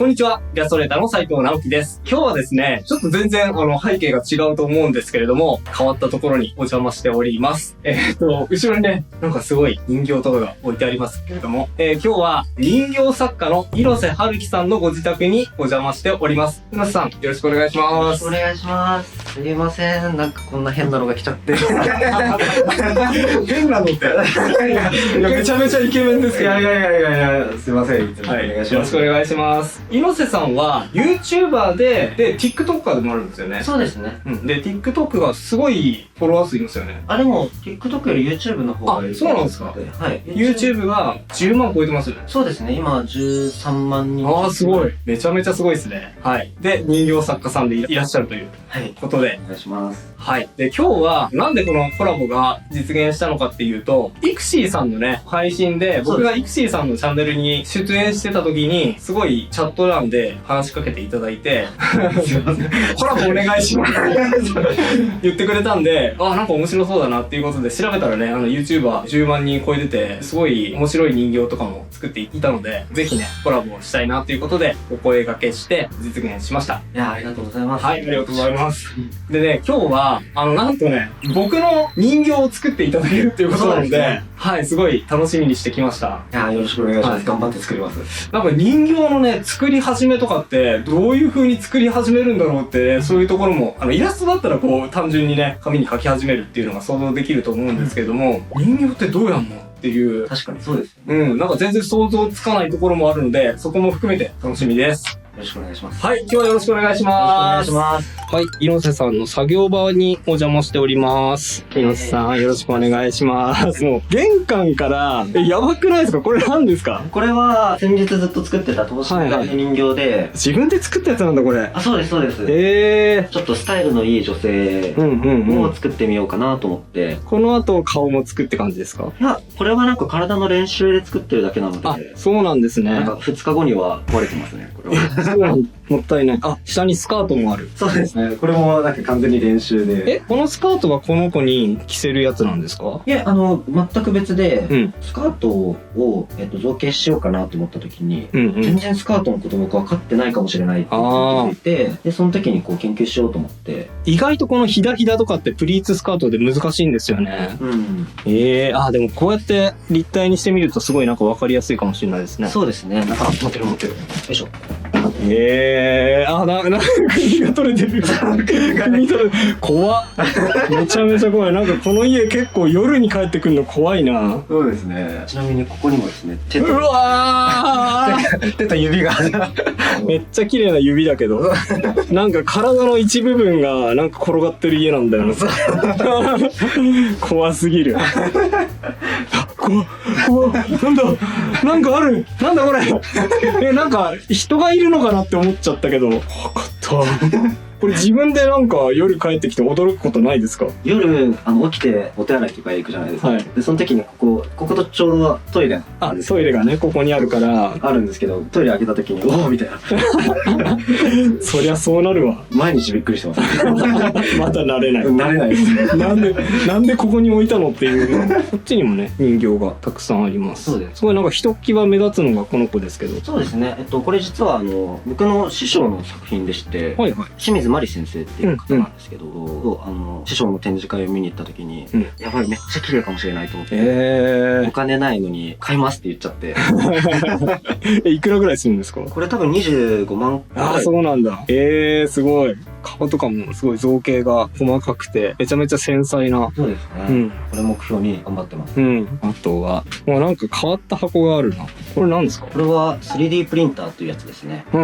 こんにちは、イラストレーターの斉藤直樹です。今日はですね、ちょっと全然背景が違うと思うんですけれども、変わったところにお邪魔しております。後ろにね、なんかすごい人形とかが置いてありますけれども、今日は人形作家の広瀬春樹さんのご自宅にお邪魔しております。広瀬さん、よろしくお願いします。よろしくお願いします。すいません、なんかこんな変なのが来ちゃって。変なのって。いや、めちゃめちゃイケメンですけど。いや、すいません。いつもお願いします。よろしくお願いします。広瀬さんは YouTuber で TikToker でもあるんですよね。そうですね。うん。で、TikTok がすごいフォロワー数いますよね。あ、でも TikTok より YouTube の方がいい。そうなんですか。はい。YouTube が10万超えてます。そうですね。今13万人。ああ、すごい。めちゃめちゃすごいですね。はい。で、人形作家さんでいらっしゃるということで。お願いします。はい。で、今日はなんでこのコラボが実現したのかっていうと、イクシーさんのね、配信で、僕がイクシーさんのチャンネルに出演してた時に、すごいチャット欄で話しかけていただいて、コラボお願いします言ってくれたんで、あ、なんか面白そうだなっていうことで調べたらね、YouTuber 10万人超えてて、すごい面白い人形とかも作っていたので、ぜひね、コラボをしたいなっていうことで、お声掛けして実現しました。いや、ありがとうございます。はい、ありがとうございます。でね、今日は、なんとね、僕の人形を作っていただけるっていうことなので、はい、すごい楽しみにしてきました。いや、よろしくお願いします。頑張って作ります。なんか人形のね、作り始めとかって、どういう風に作り始めるんだろうって、そういうところも、イラストだったらこう、単純にね、紙に描き始めるっていうのが想像できると思うんですけれども、人形ってどうやんのっていう。確かにそうです。なんか全然想像つかないところもあるので、そこも含めて楽しみです。よろしくお願いします。はい、今日はよろしくお願いします。よろしくお願いします。はい、広瀬さんの作業場にお邪魔しております。広瀬さん、よろしくお願いします。もう、玄関から、やばくないですか？これ何ですか？これは、先日ずっと作ってた等身大の人形で、自分で作ったやつなんだ、これ。あ、そうです、そうです。ちょっとスタイルのいい女性を作ってみようかなと思って。この後、顔も作って感じですか？いや、これはなんか体の練習で作ってるだけなので。あ、そうなんですね。なんか2日後には壊れてますね、これは。そうなんもったいない。あ、下にスカートもある。そうですね。これもなんか完全に練習で。このスカートはこの子に着せるやつなんですか？いや、全く別で、スカートを、造形しようかなと思った時に、全然スカートのこと僕分かってないかもしれないって気づいて、で、その時にこう研究しようと思って。意外とこのヒダヒダとかってプリーツスカートで難しいんですよね。でもこうやって立体にしてみるとすごいなんか分かりやすいかもしれないですね。そうですね。なんか、持ってる。よいしょ。なんか首が取れてる。首取れ怖っ。めちゃめちゃ怖い。なんかこの家結構夜に帰ってくるの怖いな。そうですね。ちなみにここにもですね、手と指が。めっちゃ綺麗な指だけど、なんか体の一部分がなんか転がってる家なんだよな。怖すぎる。怖っ。なんかある。なんだこれ。なんか人がいるのかなって思っちゃったけど。わかった。これ自分でなんか夜帰ってきて驚くことないですか？夜起きてお手洗いとか行くじゃないですか。でその時にこことちょうどトイレなんです。トイレがねここにあるからあるんですけど、トイレ開けた時におおみたいな。そりゃそうなるわ。毎日びっくりしてます。まだ慣れない。慣れないです。なんでここに置いたのっていう。こっちにもね人形がたくさんあります。そうです。すごいなんかひときわ目立つのがこの子ですけど。そうですね。これ実は僕の師匠の作品でして、清水マリ先生っていう方なんですけど、師匠の展示会を見に行った時に、やばいめっちゃ綺麗かもしれないと思って、お金ないのに買いますって言っちゃって。いくらぐらいするんですか？これ多分25万くらい。ああ、そうなんだ。すごい。顔とかもすごい造形が細かくて、めちゃめちゃ繊細な。そうですね。これ目標に頑張ってます。あとは、なんか変わった箱があるな。これ何ですか？これは 3D プリンターというやつですね。こ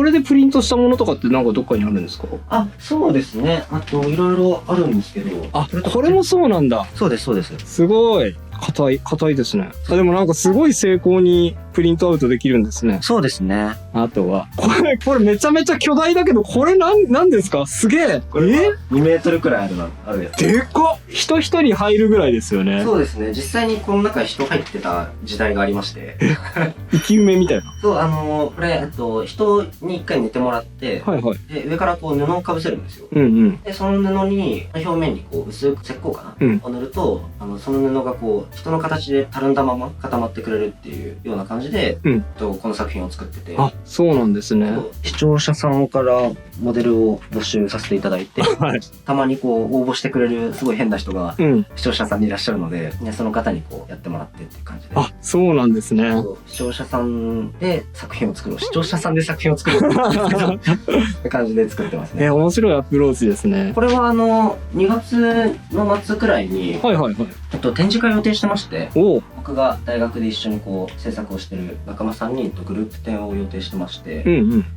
れでプリントしたものとかってなんかどっかにあるんですか？あ、そうですね。あといろいろあるんですけど。あ、これもそうなんだ。そうです、そうです。すごい。硬いですね。でもなんかすごい精巧にプリントアウトできるんですね。そうですね。あとは、これめちゃめちゃ巨大だけど、これなんですか？すげえ。これ2メートルくらいあるやつ。でかっ！人一人入るぐらいですよね。そうですね。実際にこの中に人入ってた時代がありまして。生き埋めみたいな。そう、これ、人に一回寝てもらって、で、上からこう布をかぶせるんですよ。で、その布に、表面にこう薄く石膏かな、を塗ると、その布がこう、人の形でたるんだまま固まってくれるっていうような感じじで、この作品を作ってて。あ、そうなんですね。視聴者さんからモデルを募集させていただいて、たまにこう応募してくれるすごい変な人が視聴者さんにいらっしゃるので、その方にこうやってもらってっていう感じで。あ、そうなんですね。視聴者さんで作品を作ろう。視聴者さんで作品を作ろうって感じで作ってますね。面白いアプローチですね。これは2月の末くらいに、展示会を予定してまして、僕が大学で一緒にこう制作をしてる仲間3人とグループ展を予定してまして、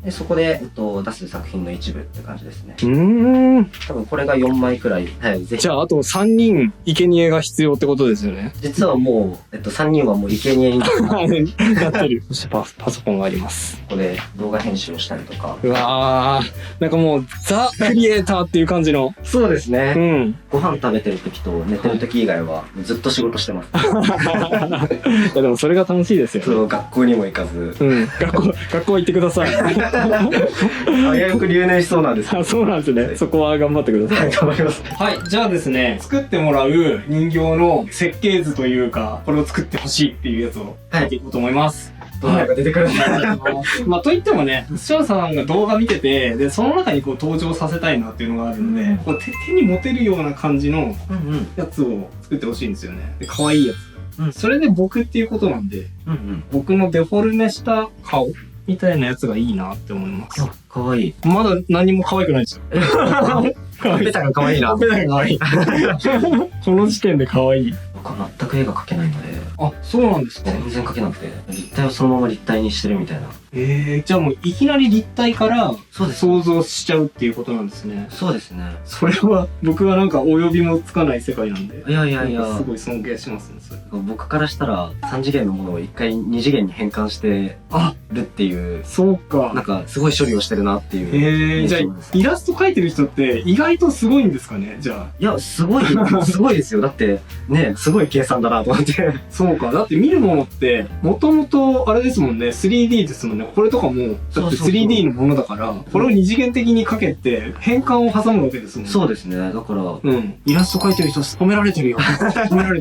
でそこで、出す作品の一部って感じですね。多分これが4枚くらい。ぜひ。じゃああと3人生贄が必要ってことですよね。実はもう、3人はもう生贄になってる。そしてパソコンがあります。ここで動画編集をしたりとか。うわー、なんかもうザ・クリエイターっていう感じの。そうですね。ご飯食べてる時と寝てる時以外はずっと仕事してます。いやでもそれが楽しいですよね。そう、学校にも行かず。学校行ってください。よく留年しそうなんです。そうなんですね。そこは頑張ってください。頑張ります。はい、じゃあですね、作ってもらう人形の設計図というか、これを作ってほしいっていうやつを書いていこうと思います。どうなるか出てくるんだ。まあといってもね、視聴者さんが動画見てて、でその中にこう登場させたいなっていうのがあるので、こう手に持てるような感じのやつを作ってほしいんですよね。で可愛いやつ。それで僕っていうことなんで、僕のデフォルメした顔みたいなやつがいいなって思います。かわいい。まだ何も可愛くないですよ。ペタが可愛いな。ペタが可愛い。この時点で可愛い。僕は全く絵が描けないので。あ、そうなんですか。全然描けなくて、立体をそのまま立体にしてるみたいな。じゃあもういきなり立体から想像しちゃうっていうことなんですね。そうですね。それは僕はなんかお呼びもつかない世界なんで。いや。すごい尊敬しますね、それ。僕からしたら3次元のものを1回2次元に変換してるっていう。そうか。なんかすごい処理をしてるなっていう。じゃあイラスト描いてる人って意外とすごいんですかね、じゃあ。いや、すごいですよ。だってね、すごい計算だなと思って。そうか。だって見るものってもともとあれですもんね、3D ですもんね。これとかもだって 3D のものだから、これを二次元的にかけて変換を挟むわけですもんね。そうですね。だからイラスト描いてる人褒められてるよ。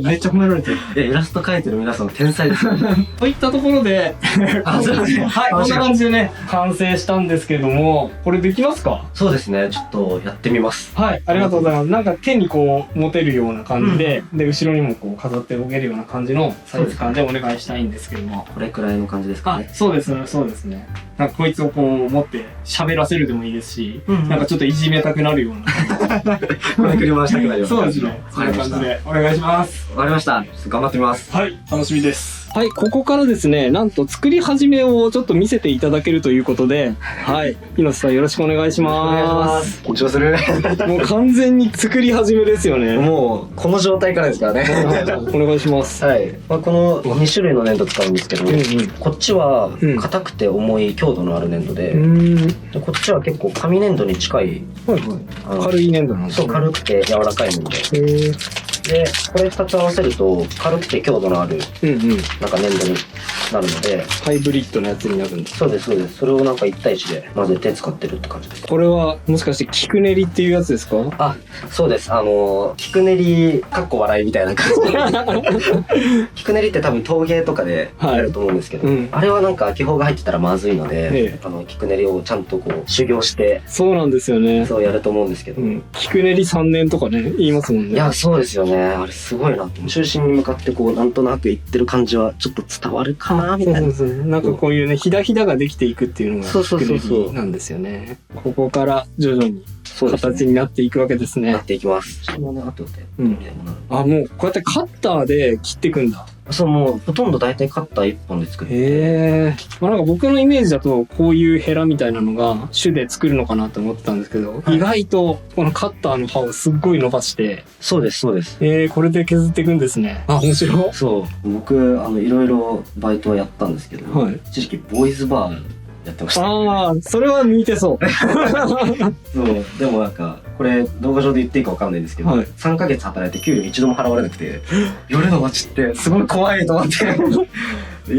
めっちゃ褒められてる。イラスト描いてる皆さん天才ですよ。といったところで、はい、こんな感じでね完成したんですけれども、これできますか？そうですね。ちょっとやってみます。はい、ありがとうございます。なんか手にこう持てるような感じで、で後ろにもこう飾っておけるような感じのサイズ感でお願いしたいんですけども、これくらいの感じですかね。そうですね。なんかこいつをこう持って喋らせるでもいいですし、なんかちょっといじめたくなるようなこれ車したくなるような。そうですね。そういう感じでお願いします。わかりました。頑張ってみます。はい、楽しみです。はい、ここからですね、なんと作り始めをちょっと見せていただけるということで、はい、猪瀬さんよろしくお願いします。緊張する。もう完全に作り始めですよね。もうこの状態からですからね。お願いします。はい。この2種類の粘土使うんですけど、こっちは硬くて重い強度のある粘土で、こっちは結構紙粘土に近い、軽い粘土なんですね。そう、軽くて柔らかい粘土。で、これ2つ合わせると軽くて強度のあるなんか粘土になるので、ハイブリッドのやつになるんです。そうです。それをなんか1対1で混ぜて使ってるって感じです。これはもしかして菊練りっていうやつですか？あ、そうです。菊練りかっこ笑いみたいな感じで。菊練りって多分陶芸とかでやると思うんですけど、あれはなんか気泡が入ってたらまずいので、菊練りをちゃんとこう修行して、そうなんですよね。そうやると思うんですけど、菊練り3年とかね言いますもんね。いや、そうですよね。あれすごいなって。中心に向かってこうなんとなくいってる感じはちょっと伝わるかなみたいな。なんかこういうね、ひだひだができていくっていうのが菊練りなんですよね。ここから徐々に形になっていくわけですね。なっていきます。もうもうこうやってカッターで切っていくんだ。そう、もうほとんど大体カッター1本で作る。なんか僕のイメージだとこういうヘラみたいなのが種で作るのかなと思ってたんですけど、意外とこのカッターの刃をすっごい伸ばして。そうです。これで削っていくんですね。あ、面白い。そう、僕いろいろバイトはやったんですけど、一時期ボーイズバーやってました。ああ、それは見てそう。そう、でもなんかこれ動画上で言っていいかわかんないんですけど、3ヶ月働いて給料一度も払われなくて、夜の街ってすごい怖いと思って。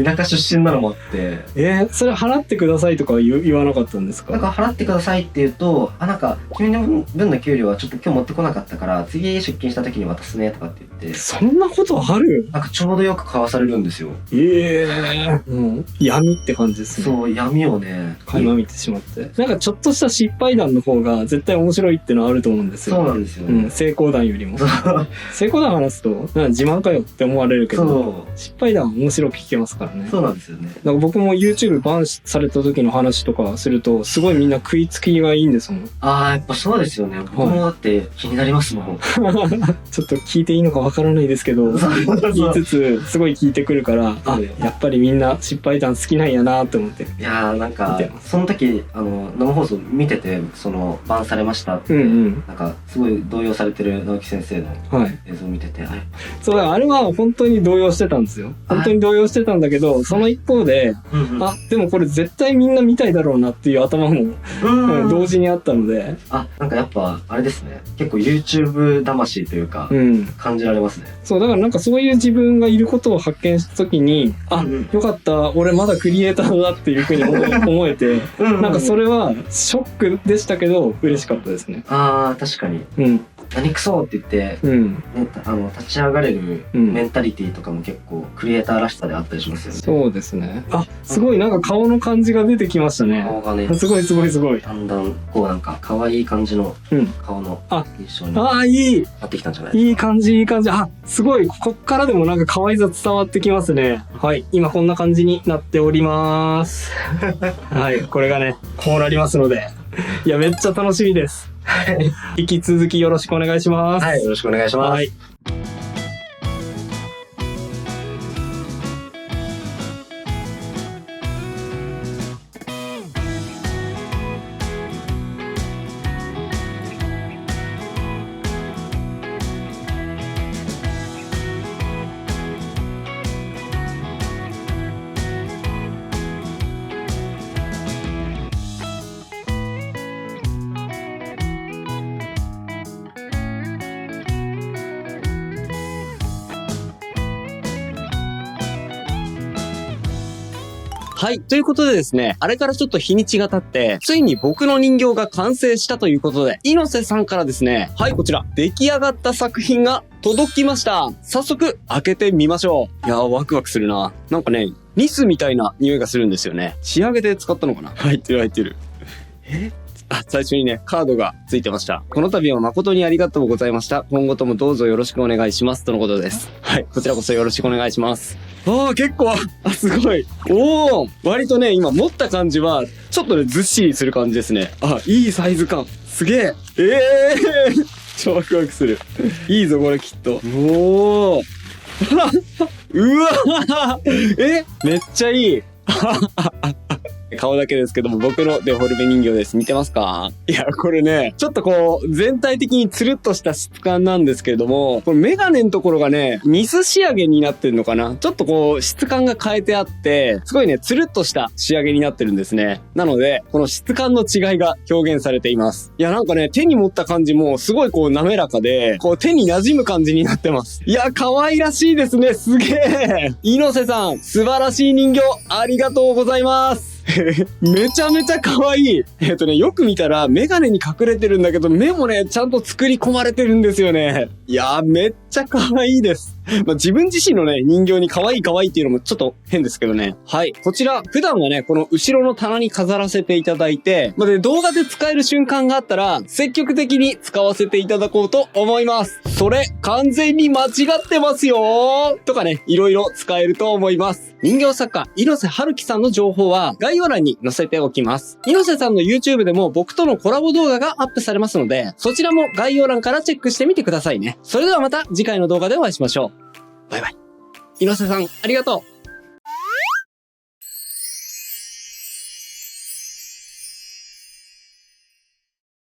田舎出身なのもあって。それ払ってくださいとか言わなかったんですか？なんか払ってくださいって言うと、なんか、君の分の給料はちょっと今日持ってこなかったから、次出勤した時に渡すねとかって言って。そんなことある？なんかちょうどよく交わされるんですよ。闇って感じですね。そう、闇をね、垣間見てしまって。なんかちょっとした失敗談の方が絶対面白いってのはあると思うんですよ。そうなんですよね。成功談よりも。成功談話すと、なんか自慢かよって思われるけど、失敗談は面白く聞けますからね。そうなんですよね。なんか僕も YouTube バンされた時の話とかすると、すごいみんな食いつきがいいんですもん。やっぱそうですよね。僕もだって気になりますもん。ちょっと聞いていいのかわからないですけど、言いつつ、すごい聞いてくるから、やっぱりみんな失敗談好きなんやなって思って。いやーなんか、その時、生放送見てて、バンされましたって、なんか、すごい動揺されてる直樹先生の映像を見てて、そう、あれは本当に動揺してたんですよ。本当に動揺してたんだけど、その一方で、でもこれ絶対みんな見たいだろうなっていう頭も、同時にあったので。なんかやっぱ、あれですね。結構 YouTube 魂というか、感じられますね。そう、だからなんかそういう自分がいることを発見した時に、よかった、俺まだクリエイターだっていうふうに思えて、なんかそれはショックでしたけど、嬉しかったですね。確かに。何くそって言って、立ち上がれるメンタリティとかも結構クリエイターらしさであったりしますよね。そうですね。すごいなんか顔の感じが出てきましたね。顔がね。すごいすごいすごい。だんだんこうなんか可愛い感じの顔の印象にいいなってきたんじゃないですか。いい感じいい感じ。すごい。こっからでもなんか可愛さ伝わってきますね。はい。今こんな感じになっております。はい。これがね、こうなりますので。いや、めっちゃ楽しみです。引き続きよろしくお願いします。はい、よろしくお願いします。はい。はい。ということでですね、あれからちょっと日にちが経って、ついに僕の人形が完成したということで、猪瀬さんからですね、はい、こちら、出来上がった作品が届きました。早速、開けてみましょう。いやー、ワクワクするな。なんかね、ニスみたいな匂いがするんですよね。仕上げで使ったのかな？入ってる入ってる。最初にね、カードがついてました。この度は誠にありがとうございました。今後ともどうぞよろしくお願いします。とのことです。はい。こちらこそよろしくお願いします。結構、すごい。割とね、今持った感じは、ちょっとね、ずっしりする感じですね。いいサイズ感。すげえ。超ワクワクする。いいぞ、これきっと。うわめっちゃいい。顔だけですけども、僕のデフォルメ人形です。見てますか？いや、これね、ちょっとこう、全体的につるっとした質感なんですけれども、このメガネのところがね、ニス仕上げになってるのかな？ちょっとこう、質感が変えてあって、すごいね、つるっとした仕上げになってるんですね。なので、この質感の違いが表現されています。いや、なんかね、手に持った感じも、すごいこう、滑らかで、こう、手に馴染む感じになってます。いや、可愛らしいですね。すげえ。猪瀬さん、素晴らしい人形、ありがとうございます。めちゃめちゃ可愛い。よく見たらメガネに隠れてるんだけど、目もね、ちゃんと作り込まれてるんですよね。いやー、めっちゃ可愛いです。自分自身のね、人形に可愛いっていうのもちょっと変ですけどね。はい。こちら、普段はね、この後ろの棚に飾らせていただいて、動画で使える瞬間があったら、積極的に使わせていただこうと思います。それ、完全に間違ってますよーとかね、いろいろ使えると思います。人形作家、猪瀬春樹さんの情報は概要欄に載せておきます。猪瀬さんの YouTube でも僕とのコラボ動画がアップされますので、そちらも概要欄からチェックしてみてくださいね。それではまた次回の動画でお会いしましょう。バイバイ。猪瀬さん、ありがとう。